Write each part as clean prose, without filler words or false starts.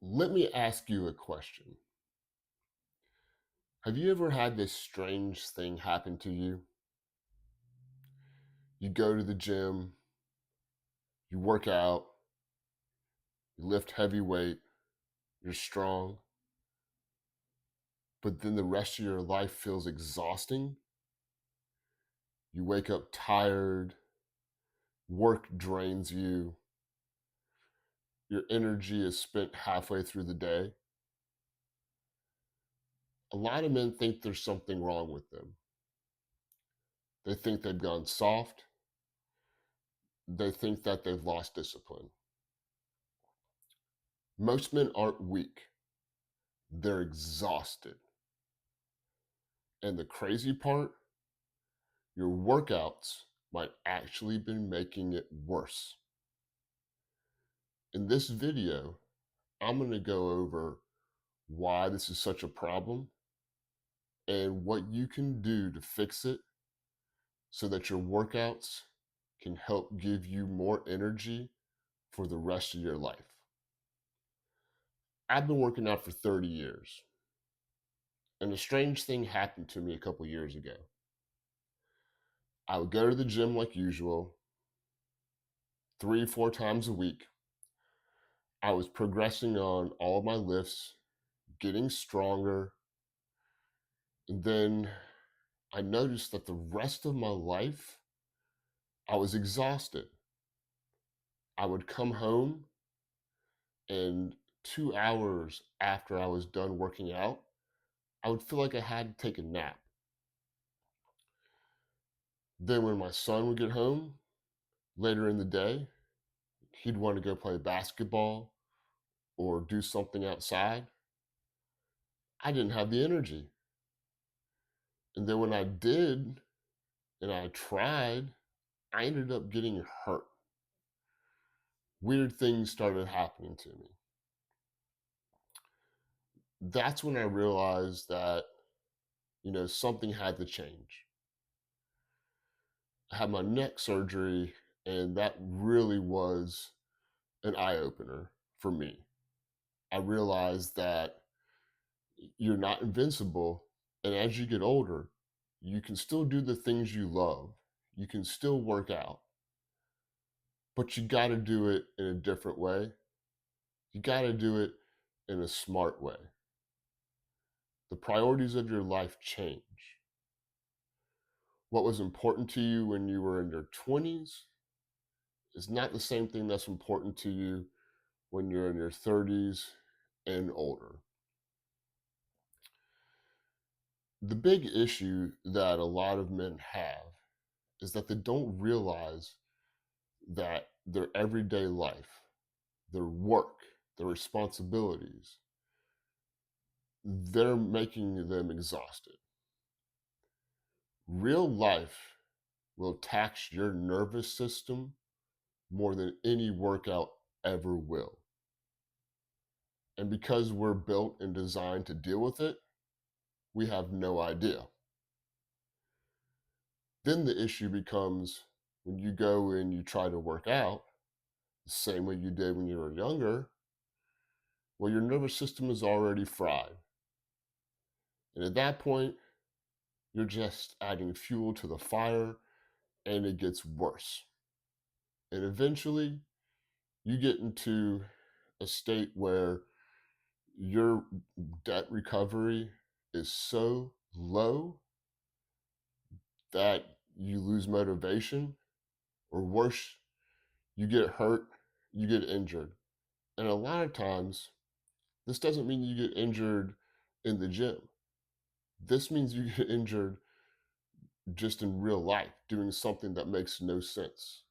Let me ask you a question. Have you ever had this strange thing happen to you? You go to the gym, you work out, you lift heavy weight, you're strong, but then the rest of your life feels exhausting. You wake up tired, work drains you, your energy is spent halfway through the day. A lot of men think there's something wrong with them. They think they've gone soft, they think that they've lost discipline. Most men aren't weak, they're exhausted. And the crazy part, your workouts might actually be making it worse. In this video, I'm going to go over why this is such a problem and what you can do to fix it so that your workouts can help give you more energy for the rest of your life. I've been working out for 30 years, and a strange thing happened to me a couple years ago. I would go to the gym like usual, 3, 4 times a week. I was progressing on all of my lifts, getting stronger. And then I noticed that the rest of my life, I was exhausted. I would come home, and 2 hours after I was done working out, I would feel like I had to take a nap. Then, when my son would get home later in the day, he'd want to go play basketball or do something outside. I didn't have the energy. And then, when I did and I tried, I ended up getting hurt. Weird things started happening to me. That's when I realized that, something had to change. I had my neck surgery, and that really was an eye opener for me. I realized that you're not invincible. And as you get older, you can still do the things you love, you can still work out, but you got to do it in a different way. You got to do it in a smart way. The priorities of your life change. What was important to you when you were in your 20s is not the same thing that's important to you when you're in your 30s and older. The big issue that a lot of men have is that they don't realize that their everyday life, their work, their responsibilities, they're making them exhausted. Real life will tax your nervous system more than any workout ever will. And because we're built and designed to deal with it, we have no idea. Then the issue becomes when you go and you try to work out the same way you did when you were younger, well, your nervous system is already fried. And at that point, you're just adding fuel to the fire and it gets worse. And eventually, you get into a state where your debt recovery is so low that you lose motivation, or worse, you get hurt, you get injured. And a lot of times, this doesn't mean you get injured in the gym. This means you get injured just in real life, doing something that makes no sense.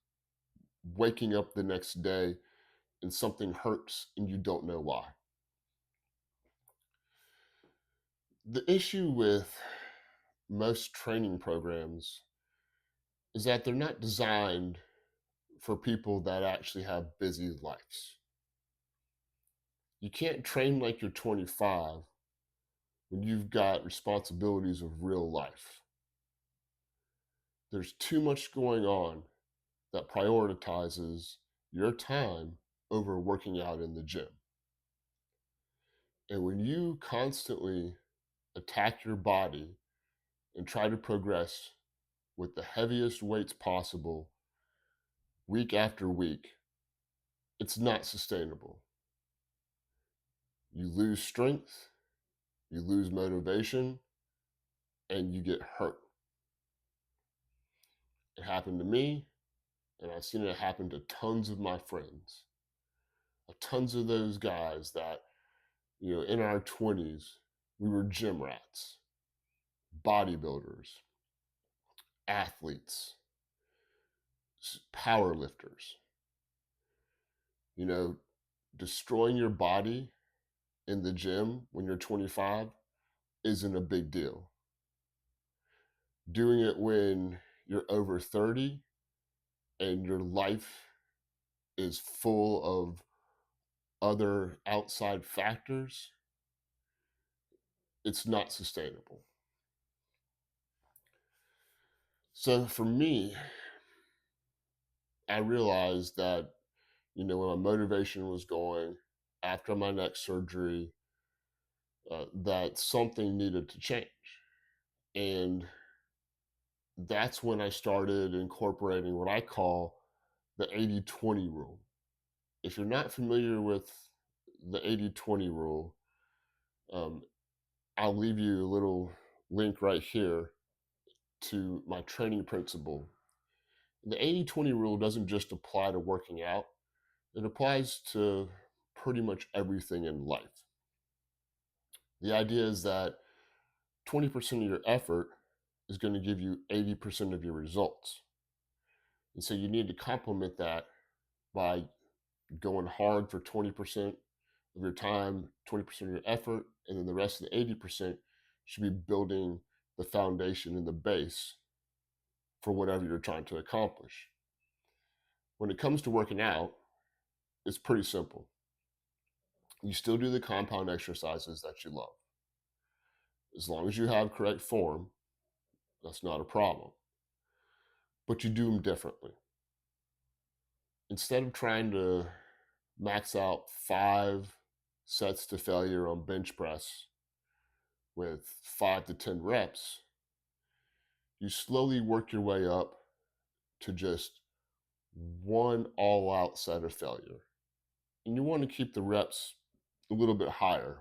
Waking up the next day and something hurts and you don't know why. The issue with most training programs is that they're not designed for people that actually have busy lives. You can't train like you're 25 when you've got responsibilities of real life. There's too much going on that prioritizes your time over working out in the gym. And when you constantly attack your body and try to progress with the heaviest weights possible week after week, it's not sustainable. You lose strength, you lose motivation, and you get hurt. It happened to me, and I've seen it happen to tons of my friends. Tons of those guys that, in our 20s, we were gym rats, bodybuilders, athletes, power lifters. You know, destroying your body in the gym when you're 25 isn't a big deal. Doing it when you're over 30 and your life is full of other outside factors, it's not sustainable. So for me, I realized that, when my motivation was going after my neck surgery, that something needed to change. And that's when I started incorporating what I call the 80-20 rule. If you're not familiar with the 80-20 rule, um, I'll leave you a little link right here to my training principle. The 80-20 rule doesn't just apply to working out, it applies to pretty much everything in life. The idea is that 20% of your effort is going to give you 80% of your results. And so you need to complement that by going hard for 20% of your time, 20% of your effort, and then the rest of the 80% should be building the foundation and the base for whatever you're trying to accomplish. When it comes to working out, it's pretty simple. You still do the compound exercises that you love. As long as you have correct form, that's not a problem. But you do them differently. Instead of trying to max out 5 sets to failure on bench press with 5 to 10 reps, you slowly work your way up to just one all out set of failure. And you want to keep the reps a little bit higher.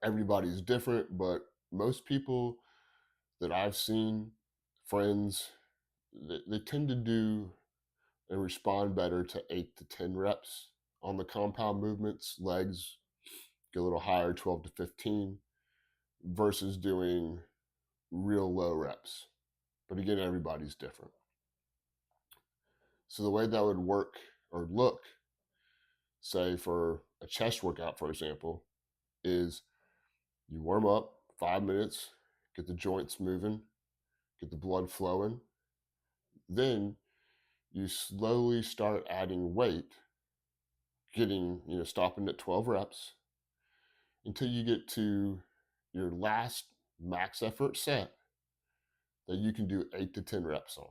Everybody's different, but most people that I've seen, friends, they tend to do and respond better to 8 to 10 reps on the compound movements. Legs get a little higher, 12 to 15, versus doing real low reps. But again, everybody's different. So the way that would work or look, say for a chest workout, for example, is you warm up 5 minutes, get the joints moving, get the blood flowing. Then you slowly start adding weight, stopping at 12 reps until you get to your last max effort set that you can do 8 to 10 reps on.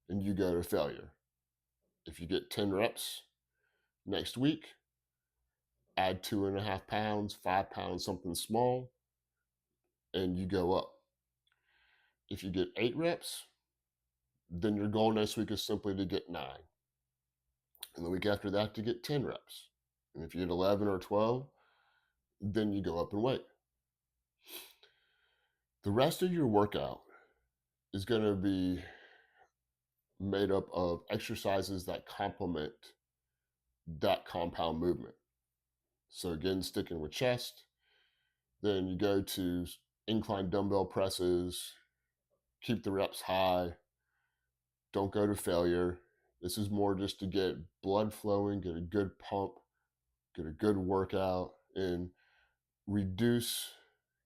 And you go to failure. If you get 10 reps next week, add 2.5 pounds, 5 pounds, something small, and you go up. If you get 8 reps, then your goal next week is simply to get 9. And the week after that to get 10 reps. And if you get 11 or 12, then you go up in weight. The rest of your workout is going to be made up of exercises that complement that compound movement. So again, sticking with chest, then you go to incline dumbbell presses, keep the reps high, don't go to failure. This is more just to get blood flowing, get a good pump, get a good workout, and reduce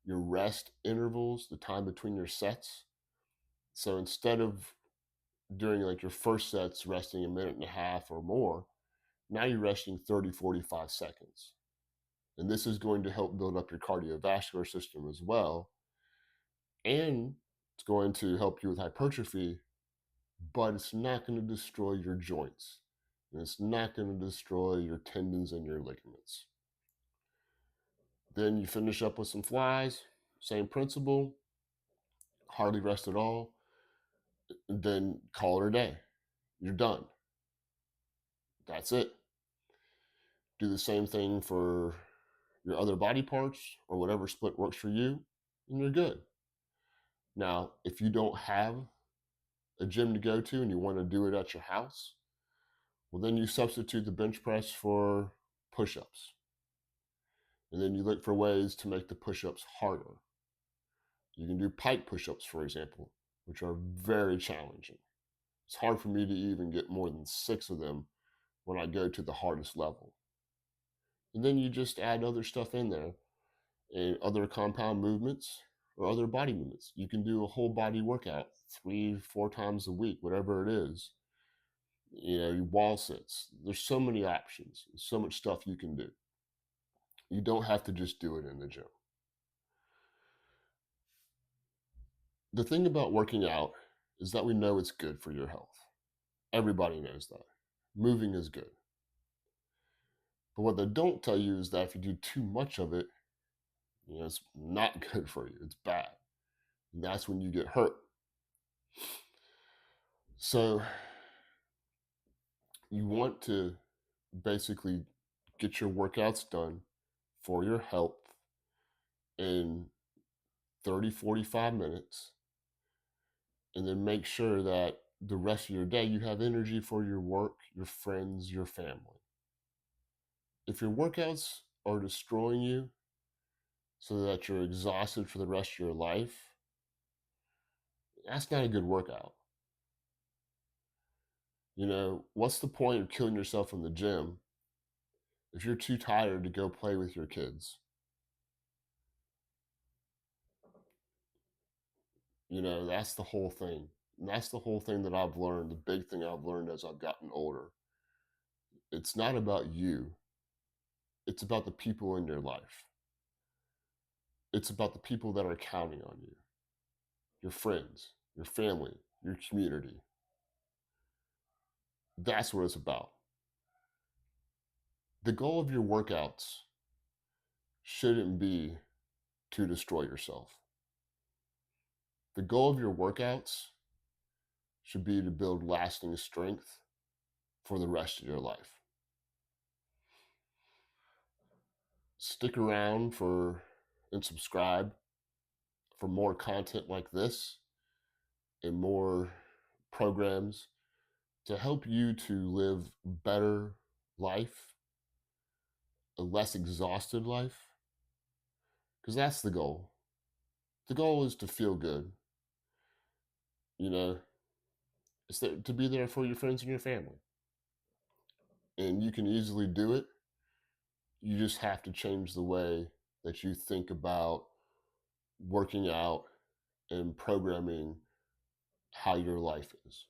your rest intervals, the time between your sets. So instead of during like your first sets resting a minute and a half or more, now you're resting 30, 45 seconds. And this is going to help build up your cardiovascular system as well. And it's going to help you with hypertrophy, but it's not going to destroy your joints. And it's not going to destroy your tendons and your ligaments. Then you finish up with some flies, same principle, hardly rest at all, and then call it a day. You're done. That's it. Do the same thing for your other body parts or whatever split works for you, and you're good. Now, if you don't have a gym to go to and you want to do it at your house, well, then you substitute the bench press for push ups. And then you look for ways to make the push ups harder. You can do pike push ups, for example, which are very challenging. It's hard for me to even get more than six of them when I go to the hardest level. And then you just add other stuff in there and other compound movements or other body movements. You can do a whole body workout 3, 4 times a week, whatever it is. Wall sits. There's so many options, so much stuff you can do. You don't have to just do it in the gym. The thing about working out is that we know it's good for your health. Everybody knows that. Moving is good. But what they don't tell you is that if you do too much of it, it's not good for you. It's bad. And that's when you get hurt. So you want to basically get your workouts done for your health in 30, 45 minutes, and then make sure that the rest of your day you have energy for your work, your friends, your family. If your workouts are destroying you so that you're exhausted for the rest of your life, that's not a good workout. What's the point of killing yourself in the gym if you're too tired to go play with your kids? That's the whole thing. And that's the whole thing that I've learned, the big thing I've learned as I've gotten older. It's not about you, it's about the people in your life. It's about the people that are counting on you, your friends, your family, your community. That's what it's about. The goal of your workouts shouldn't be to destroy yourself. The goal of your workouts should be to build lasting strength for the rest of your life. Stick around and subscribe for more content like this and more programs to help you to live better life, a less exhausted life, because that's the goal. The goal is to feel good. You know, it's to be there for your friends and your family. And you can easily do it. You just have to change the way that you think about working out and programming how your life is.